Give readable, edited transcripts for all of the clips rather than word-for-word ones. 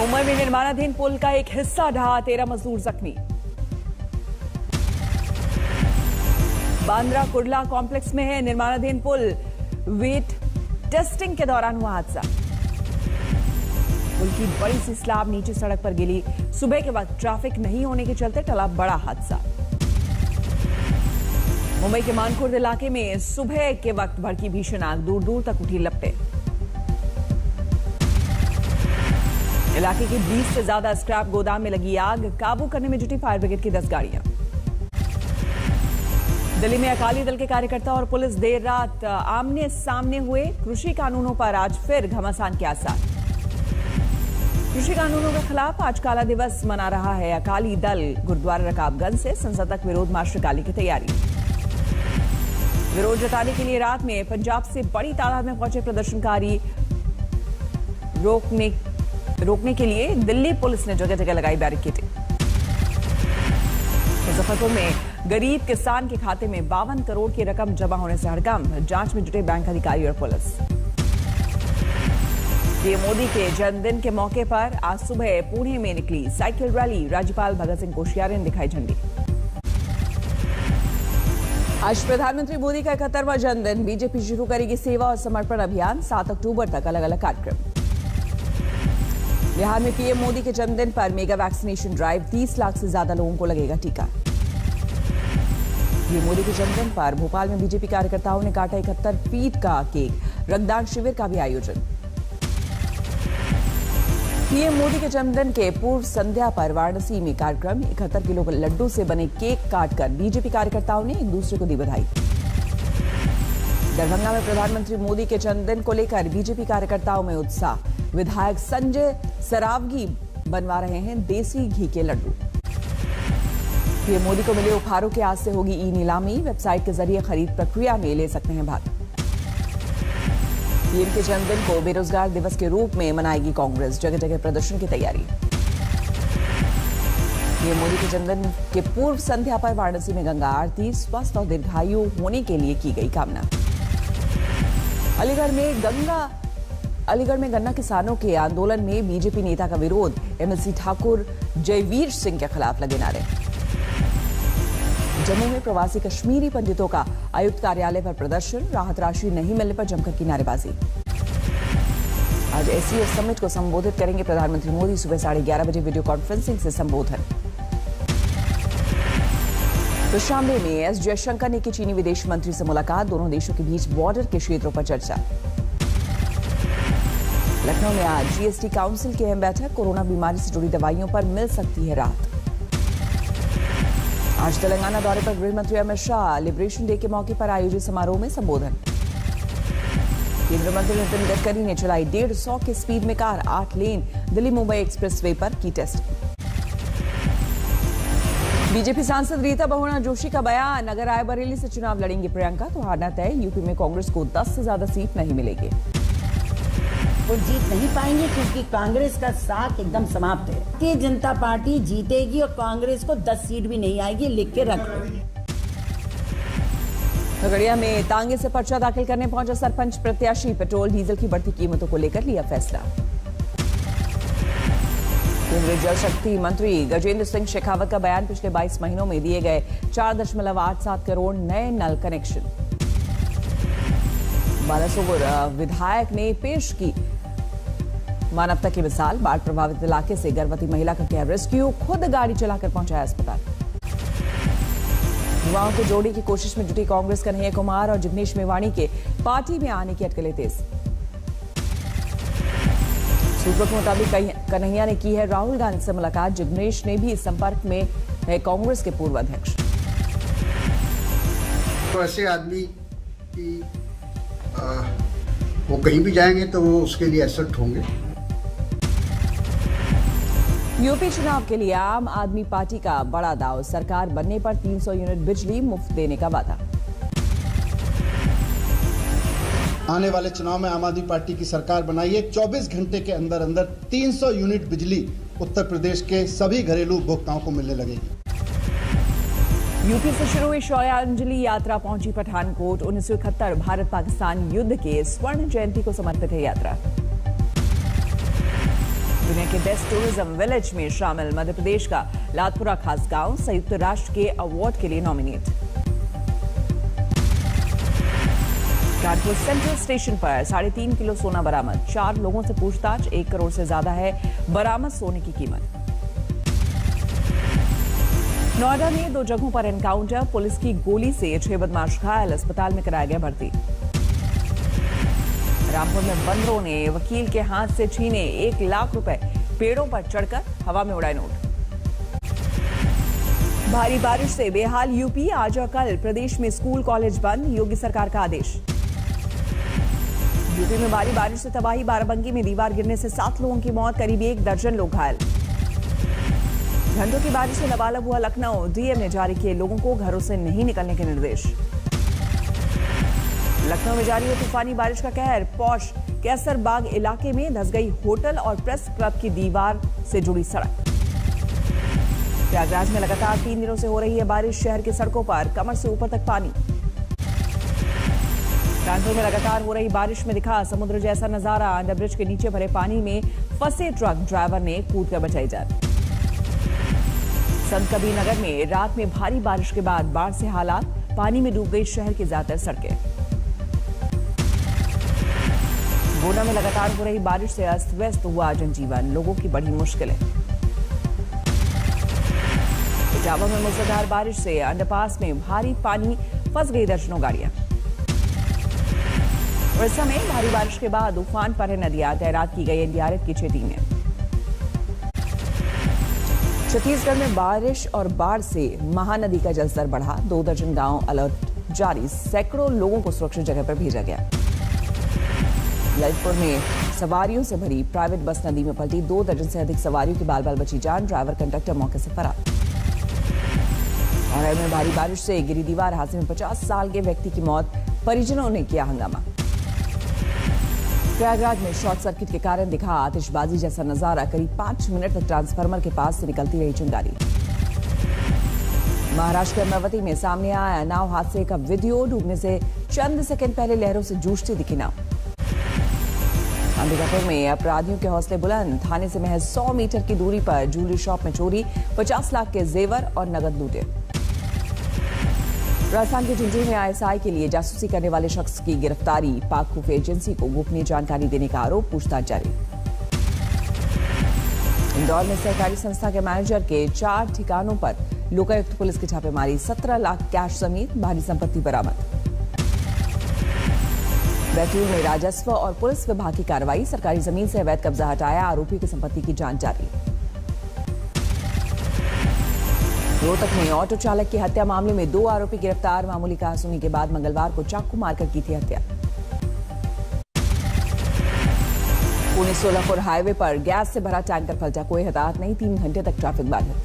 मुंबई में निर्माणाधीन पुल का एक हिस्सा ढहा, 13 मजदूर जख्मी। बांद्रा कुर्ला कॉम्प्लेक्स में है निर्माणाधीन पुल, वेट टेस्टिंग के दौरान हुआ हादसा। पुल की बड़ी सी स्लैब नीचे सड़क पर गिरी। सुबह के वक्त ट्रैफिक नहीं होने के चलते टला बड़ा हादसा। मुंबई के मानखुर्द इलाके में सुबह के वक्त भड़की भीषण आग, दूर दूर तक उठी लपटें। इलाके की 20 से ज्यादा स्क्रैप गोदाम में लगी आग, काबू करने में जुटी फायर ब्रिगेड की 10 गाड़ियां। दिल्ली में अकाली दल के कार्यकर्ता और पुलिस देर रात आमने सामने हुए। कृषि कानूनों पर आज फिर घमासान के आसार। कृषि कानूनों के खिलाफ आज काला दिवस मना रहा है अकाली दल। गुरुद्वारा रकाबगंज से संसद तक विरोध मार्च निकालने की तैयारी। विरोध जताने के लिए रात में पंजाब से बड़ी तादाद में पहुंचे प्रदर्शनकारी। रोकने के लिए दिल्ली पुलिस ने जगह जगह लगाई बैरिकेडें। मुजफ्फरपुर में गरीब किसान के खाते में 52 करोड़ की रकम जमा होने से हड़कंप, जांच में जुटे बैंक अधिकारी और पुलिस। पीएम मोदी के जन्मदिन के मौके पर आज सुबह पुणे में निकली साइकिल रैली। राज्यपाल भगत सिंह कोश्यारी ने दिखाई झंडी। आज प्रधानमंत्री मोदी का 71वां जन्मदिन। बीजेपी शुरू करेगी सेवा और समर्पण अभियान। 7 अक्टूबर तक अलग अलग कार्यक्रम। बिहार में पीएम मोदी के जन्मदिन पर मेगा वैक्सीनेशन ड्राइव। 30 लाख से ज्यादा लोगों को लगेगा टीका। पीएम मोदी के जन्मदिन पर भोपाल में बीजेपी कार्यकर्ताओं ने काटा 71 फीट का केक। रक्तदान शिविर का भी आयोजन। पीएम मोदी के जन्मदिन के पूर्व संध्या पर वाराणसी में कार्यक्रम। 71 किलो लड्डू से बने केक काटकर बीजेपी कार्यकर्ताओं ने एक दूसरे को दी बधाई। दरभंगा में प्रधानमंत्री मोदी के जन्मदिन को लेकर बीजेपी कार्यकर्ताओं में उत्साह। विधायक संजय सरावगी बनवा रहे हैं देसी घी के लड्डू। पीएम मोदी को मिले उपहारों के आज से होगी ई नीलामी। वेबसाइट के जरिए खरीद प्रक्रिया में ले सकते हैं भाग। पीएम के जन्मदिन को बेरोजगार दिवस के रूप में मनाएगी कांग्रेस। जगह जगह प्रदर्शन की तैयारी। पीएम मोदी के जन्मदिन के पूर्व संध्या पर वाराणसी में गंगा आरती। स्वस्थ और दीर्घायु होने के लिए की गई कामना। अलीगढ़ में गन्ना किसानों के आंदोलन में बीजेपी नेता का विरोध। एमएलसी ठाकुर जयवीर सिंह के खिलाफ लगे नारे। जम्मू में प्रवासी कश्मीरी पंडितों का आयुक्त कार्यालय पर प्रदर्शन। राहत राशि नहीं मिलने पर जमकर की नारेबाजी। आज एससीओ समिट को संबोधित करेंगे प्रधानमंत्री मोदी। सुबह 11:30 बजे वीडियो कॉन्फ्रेंसिंग से संबोधन। तो शामली में एस जयशंकर ने की चीनी विदेश मंत्री से मुलाकात। दोनों देशों के बीच बॉर्डर के क्षेत्रों पर चर्चा। लखनऊ में आज जीएसटी काउंसिल की अहम बैठक। कोरोना बीमारी से जुड़ी दवाइयों पर मिल सकती है राहत। आज तेलंगाना दौरे पर गृह मंत्री अमित शाह। लिबरेशन डे के मौके पर आयोजित समारोह में संबोधन। केंद्रीय मंत्री नितिन गडकरी ने चलाई 150 की स्पीड में कार। 8 लेन दिल्ली मुंबई एक्सप्रेसवे पर की टेस्ट। बीजेपी सांसद रीता बहुगुणा जोशी का बयान। अगर रायबरेली से चुनाव लड़ेंगी प्रियंका तो हारना तय। यूपी में कांग्रेस को 10 से ज्यादा सीट नहीं मिलेगी। वो जीत नहीं पाएंगे क्योंकि कांग्रेस का साथ एकदम समाप्त है। भारतीय जनता पार्टी जीतेगी और कांग्रेस को 10 सीट भी नहीं आएगी, लिख के रख लो। खगड़िया में तांगे से पर्चा दाखिल करने पहुंचा सरपंच प्रत्याशी। पेट्रोल डीजल की बढ़ती कीमतों को लेकर लिया फैसला। केंद्रीय जल शक्ति मंत्री गजेंद्र सिंह शेखावत का बयान। पिछले 22 महीनों में दिए गए 4.87 करोड़ नए नल कनेक्शन। बालासोर विधायक ने पेश की मानवता की मिसाल। बाढ़ प्रभावित इलाके से गर्भवती महिला का किया रेस्क्यू। खुद गाड़ी चलाकर पहुंचाया अस्पताल। युवाओं को जोड़ने की कोशिश में जुटी कांग्रेस। कन्हैया कुमार और जिग्नेश मेवाणी के पार्टी में आने की अटकलें तेज। सूत्रों के मुताबिक कन्हैया ने की है राहुल गांधी से मुलाकात। जिग्नेश ने भी इस संपर्क में है कांग्रेस के पूर्व अध्यक्ष। तो ऐसे आदमी की वो कहीं भी जाएंगे तो वो उसके लिए एसेट होंगे। यूपी चुनाव के लिए आम आदमी पार्टी का बड़ा दाव। सरकार बनने पर 300 यूनिट बिजली मुफ्त देने का वादा। आने वाले चुनाव में आम आदमी पार्टी की सरकार बनाइए। 24 घंटे के अंदर अंदर 300 यूनिट बिजली उत्तर प्रदेश के सभी घरेलू उपभोक्ताओं को मिलने लगेगी। यूपी से शुरू हुई शौर्यांजलि यात्रा पहुंची पठानकोट। 1971 भारत पाकिस्तान युद्ध के स्वर्ण जयंती को समर्पित है यात्रा। दुनिया के बेस्ट टूरिज्म विलेज में शामिल मध्य प्रदेश का लातपुरा खास गांव संयुक्त राष्ट्र के अवार्ड के लिए नॉमिनेट। कानपुर सेंट्रल स्टेशन पर 3.5 किलो सोना बरामद, 4 लोगों से पूछताछ, 1 करोड़ से ज्यादा है बरामद सोने की कीमत। नोएडा में 2 जगहों पर एनकाउंटर, पुलिस की गोली से 6 बदमाश घायल, अस्पताल में कराया गया भर्ती। रामपुर में बंदरों ने वकील के हाथ से छीने 1 लाख रुपए, पेड़ों पर चढ़कर हवा में उड़ाए नोट। भारी बारिश से बेहाल यूपी, आज और कल प्रदेश में स्कूल कॉलेज बंद, योगी सरकार का आदेश। यूपी में भारी बारिश से तबाही, बाराबंकी में दीवार गिरने से 7 लोगों की मौत, करीब 1 दर्जन लोग घायल। घंटों की बारिश से लबालब हुआ लखनऊ, डीएम ने जारी किए लोगों को घरों से नहीं निकलने के निर्देश। लखनऊ में जारी है तूफानी बारिश का कहर, पौष कैसरबाग इलाके में धंस गई होटल और प्रेस क्लब की दीवार से जुड़ी सड़क। प्रयागराज में लगातार 3 दिनों से हो रही है बारिश, शहर की सड़कों पर कमर से ऊपर तक पानी। कानपुर में लगातार हो रही बारिश में दिखा समुद्र जैसा नजारा, अंडरब्रिज के नीचे भरे पानी में फंसे ट्रक ड्राइवर ने कूदकर बचाई जान। संत कबीर नगर में रात में भारी बारिश के बाद बाढ़ से हालात, पानी में डूब गई शहर की ज्यादातर सड़कें। गोंडा में लगातार हो रही बारिश से अस्त व्यस्त हुआ जनजीवन, लोगों की बड़ी मुश्किलें। इटावा में मूसलाधार बारिश से अंडरपास में भारी पानी, फंस गई दर्जनों गाड़ियां। उड़ीसा में भारी बारिश के बाद उफान पर है नदियां, तैनात की गई एनडीआरएफ की 6 टीमें। छत्तीसगढ़ में बारिश और बाढ़ से महानदी का जलस्तर बढ़ा, 2 दर्जन गांव अलर्ट जारी, सैकड़ों लोगों को सुरक्षित जगह पर भेजा गया। ललितपुर में सवारियों से भरी प्राइवेट बस नदी में पलटी, 2 दर्जन से अधिक सवारियों की बाल बाल बची जान, ड्राइवर कंडक्टर मौके से फरार। और में भारी बारिश से गिरी दीवार, हादसे में 50 साल के व्यक्ति की मौत, परिजनों ने किया हंगामा। प्रयागराज में शॉर्ट सर्किट के कारण दिखा आतिशबाजी जैसा नजारा, करीब 5 मिनट तक ट्रांसफार्मर के पास से निकलती रही चिंगारी। महाराष्ट्र के अमरावती में सामने आया नाव हादसे का वीडियो, डूबने से चंद सेकंड पहले लहरों से जूझती दिखी नाव। अंबिकापुर में अपराधियों के हौसले बुलंद, थाने से महज 100 मीटर की दूरी पर ज्वेलरी शॉप में चोरी, 50 लाख के जेवर और नगद लूटे। राजस्थान के झुंझुनू में आईएसआई के लिए जासूसी करने वाले शख्स की गिरफ्तारी, पाक खुफिया एजेंसी को गोपनीय जानकारी देने का आरोप, पूछताछ जारी। इंदौर में सहकारी संस्था के मैनेजर के 4 ठिकानों पर लोकायुक्त पुलिस की छापेमारी, 17 लाख कैश समेत भारी संपत्ति बरामद। बैतूल में राजस्व और पुलिस विभाग की कार्रवाई, सरकारी जमीन से अवैध कब्जा हटाया, आरोपियों की संपत्ति की जांच जारी। रोहतक में ऑटो चालक की हत्या मामले में 2 आरोपी गिरफ्तार, मामूली कहासुनी के बाद मंगलवार को चाकू मारकर की थी हत्या। पुणे सोलापुर हाईवे पर गैस से भरा टैंकर पलटा, कोई हताहत नहीं, 3 घंटे तक ट्रैफिक बाधित।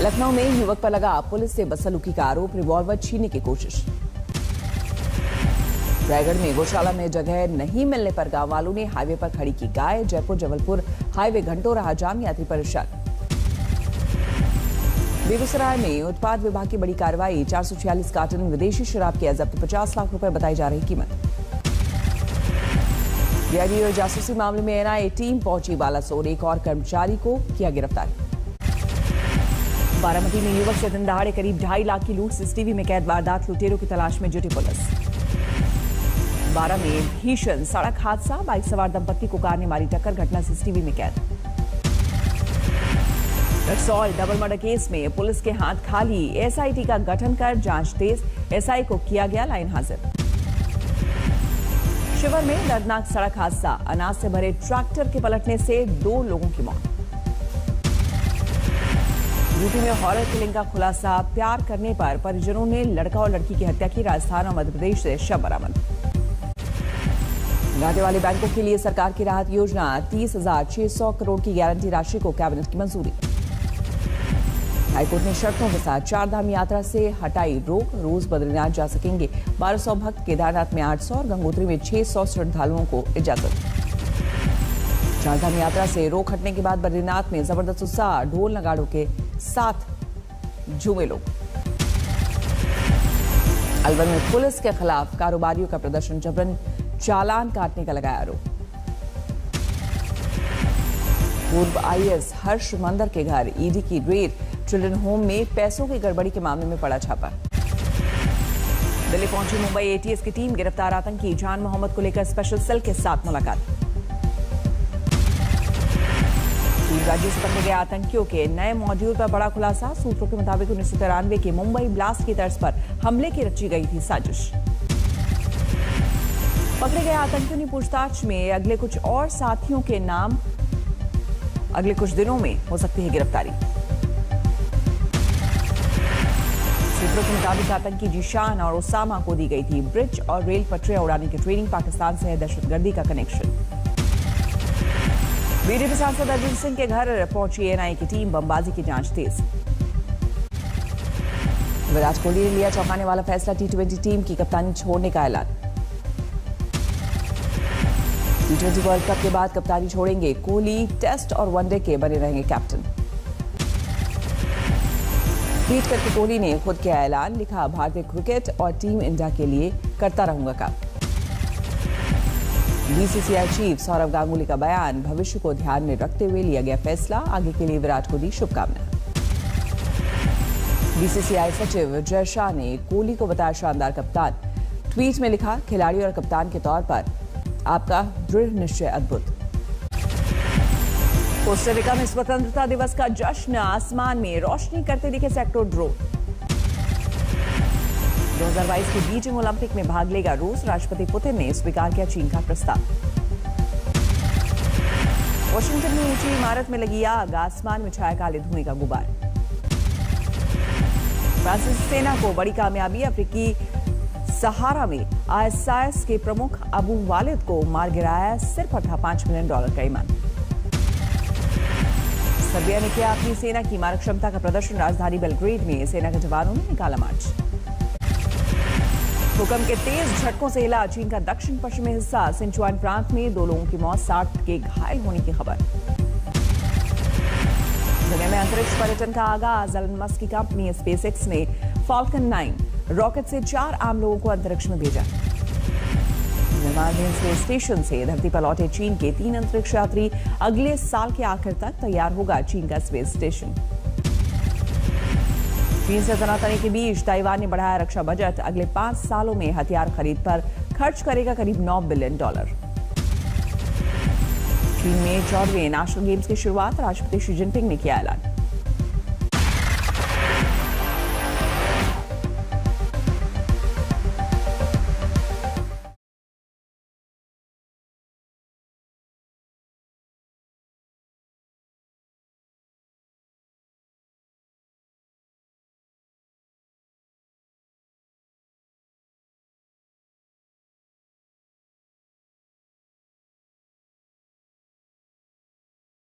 लखनऊ में युवक पर लगा पुलिस से बदसलूकी का आरोप, रिवॉल्वर छीनने की कोशिश। रायगढ़ में गौशाला में जगह नहीं मिलने पर गांव वालों ने हाईवे पर खड़ी की गाय, जयपुर जबलपुर हाईवे घंटों रहा जाम, यात्री परेशान। बेगूसराय में उत्पाद विभाग की बड़ी कार्रवाई, 446 कार्टन विदेशी शराब किया जब्त, 50 लाख रुपए बताई जा रही कीमत। डीआईजी और जासूसी मामले में एनआईए टीम पहुंची बालासोर, एक और कर्मचारी को किया गिरफ्तार। बारामती में युवक से दिन दहाड़े करीब 2.5 लाख की लूट, सीसीटीवी में कैद वारदात, लुटेरों की तलाश में जुटी पुलिस। 12 में भीषण सड़क हादसा, बाइक सवार दंपत्ति को कार ने मारी टक्कर, घटना सीसीटीवी में कैद। रक्सौल डबल मर्डर केस में पुलिस के हाथ खाली, एसआईटी का गठन कर जांच तेज, एसआई को किया गया लाइन हाजिर। शिवर में दर्दनाक सड़क हादसा, अनाज से भरे ट्रैक्टर के पलटने से 2 लोगों की मौत। यूपी में हॉरर किलिंग का खुलासा, प्यार करने पर परिजनों ने लड़का और लड़की की हत्या की, राजस्थान और मध्य प्रदेश से शव बरामद। घाटे वाले बैंकों के लिए सरकार की राहत योजना, 30,600 करोड़ की गारंटी राशि को कैबिनेट की मंजूरी। हाईकोर्ट ने शर्तों के साथ 4 धाम यात्रा से हटाई रोक, रोज बद्रीनाथ जा सकेंगे 1200 भक्त, केदारनाथ में 800 और गंगोत्री में 600 श्रद्धालुओं को इजाजत। 4 धाम यात्रा से रोक हटने के बाद बद्रीनाथ में जबरदस्त उत्साह, ढोल नगाड़ों के साथ झूमे लोग। अलवर में पुलिस के खिलाफ कारोबारियों का प्रदर्शन, जबरन चालान काटने का लगाया आरोप। पूर्व आईएएस हर्ष मंदर के घर ईडी की रेड, चिल्ड्रन होम में पैसों की गड़बड़ी के मामले में पड़ा छापा। दिल्ली पहुंची मुंबई एटीएस की टीम, गिरफ्तार आतंकी जान मोहम्मद को लेकर स्पेशल सेल के साथ मुलाकात। तीन राज्यों से पकड़े गए आतंकियों के नए मॉड्यूल पर बड़ा खुलासा। सूत्रों के मुताबिक 1993 के मुंबई ब्लास्ट की तर्ज पर हमले की रची गई थी साजिश। पकड़े गए आतंकियों ने पूछताछ में अगले कुछ और साथियों के नाम, अगले कुछ दिनों में हो सकती है गिरफ्तारी। सूत्रों के मुताबिक आतंकी जीशान और ओसामा को दी गई थी ब्रिज और रेल पटरियां उड़ाने की ट्रेनिंग। पाकिस्तान से है दहशतगर्दी का कनेक्शन। बीजेपी सांसद अर्जुन सिंह के घर पहुंची एनआईए की टीम, बमबाजी की जांच तेज। विराट कोहली ने लिया चौंकाने वाला फैसला, टी20 टीम की कप्तानी छोड़ने का ऐलान। टी20 वर्ल्ड कप के बाद कप्तानी छोड़ेंगे कोहली, टेस्ट और वनडे के बने रहेंगे कैप्टन। ट्वीट करके कोहली ने खुद किया ऐलान, लिखा भारतीय क्रिकेट और टीम इंडिया के लिए करता रहूंगा काम। बीसीसीआई चीफ सौरव गांगुली का बयान, भविष्य को ध्यान में रखते हुए लिया गया फैसला, आगे के लिए विराट को दी शुभकामनाएं। बीसीसीआई सचिव जय शाह ने कोहली को बताया शानदार कप्तान। ट्वीट में लिखा, खिलाड़ी और कप्तान के तौर पर आपका दृढ़ निश्चय अद्भुत। कोस्टारिका में स्वतंत्रता दिवस का जश्न, आसमान में रोशनी करते दिखे सैकड़ों ड्रोन। 2022 के बीजिंग ओलंपिक में भाग लेगा रूस, राष्ट्रपति पुतिन ने स्वीकार किया चीन का प्रस्ताव। वॉशिंगटन में ऊंची इमारत में लगी आग, आसमान में छाया काले धुएं का गुबार। फ्रांसीसी सेना को बड़ी कामयाबी, अफ्रीकी सहारा में आईएसआईएस के प्रमुख अबू वालिद को मार गिराया, सिर पर था $5 मिलियन का ईमान। सर्बिया ने किया अपनी सेना की मारक क्षमता का प्रदर्शन, राजधानी बेलग्रेड में सेना के जवानों ने निकाला मार्च। भूकंप के तेज झटकों से हिला चीन का दक्षिण पश्चिमी हिस्सा, सिंचुआन प्रांत में 2 लोगों की मौत, 60 के घायल होने की खबर। दुनिया में अंतरिक्ष पर्यटन का आगाज, एलन मस्क की कंपनी स्पेसएक्स ने फाल्कन 9 रॉकेट से 4 आम लोगों को अंतरिक्ष में भेजा। निर्माणाधीन स्पेस स्टेशन से धरती पर लौटे चीन के 3 अंतरिक्ष यात्री, अगले साल के आखिर तक तैयार होगा चीन का स्पेस स्टेशन। चीन से तनातनी के बीच ताइवान ने बढ़ाया रक्षा बजट, अगले 5 सालों में हथियार खरीद पर खर्च करेगा करीब $9 बिलियन। चीन में 14वें नेशनल गेम्स की शुरुआत, राष्ट्रपति शी जिनपिंग ने किया ऐलान।